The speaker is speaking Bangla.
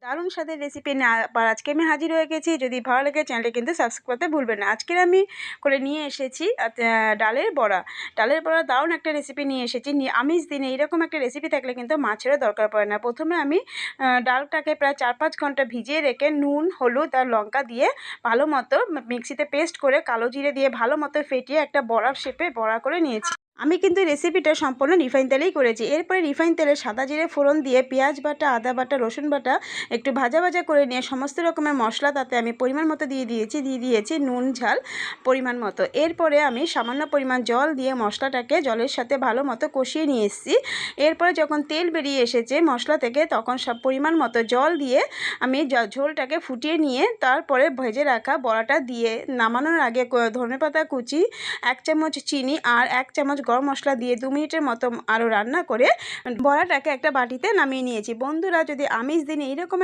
দারুণ স্বাদের রেসিপি নিয়ে আবার আজকে আমি হাজির হয়ে গেছি। যদি ভালো লাগে চ্যানেলটা কিন্তু সাবস্ক্রাইব করতে ভুলবেন না। আজকের আমি করে নিয়ে এসেছি ডালের বড়া। ডালের বড়া দারুণ একটা রেসিপি নিয়ে এসেছি। আমিষ দিনে এইরকম একটা রেসিপি থাকলে কিন্তু মাছেরও দরকার পড়ে না। প্রথমে আমি ডালটাকে প্রায় 4-5 ঘন্টা ভিজিয়ে রেখে নুন, হলুদ আর লঙ্কা দিয়ে ভালো মতো মিক্সিতে পেস্ট করে কালো জিরে দিয়ে ভালো মতো ফেটিয়ে একটা বড়ার শেপে বড়া করে নিয়েছি। আমি কিন্তু রেসিপিটা সম্পূর্ণ রিফাইন তেলেই করেছি। এরপরে রিফাইন তেলে সাদা জিরে ফোড়ন দিয়ে পেঁয়াজ বাটা, আদা বাটা, রসুন বাটা একটু ভাজা ভাজা করে নিয়ে সমস্ত রকমের মশলা তাতে আমি পরিমাণ মতো দিয়ে দিয়েছি নুন ঝাল পরিমাণ মতো। এরপরে আমি সামান্য পরিমাণ জল দিয়ে মশলাটাকে জলের সাথে ভালো মতো কষিয়ে নিয়ে এসেছি। এরপরে যখন তেল বেরিয়ে এসেছে মশলা থেকে তখন সব পরিমাণ মতো জল দিয়ে আমি ঝোলটাকে ফুটিয়ে নিয়ে তারপরে ভেজে রাখা বড়াটা দিয়ে নামানোর আগে ধনেপাতা কুচি, 1 চামচ চিনি আর 1 চামচ গরম মশলা দিয়ে 2 মিনিটের মতো আরও রান্না করে বড়াটাকে একটা বাটিতে নামিয়ে নিয়েছি। বন্ধুরা, যদি আমিষ দিনে এইরকম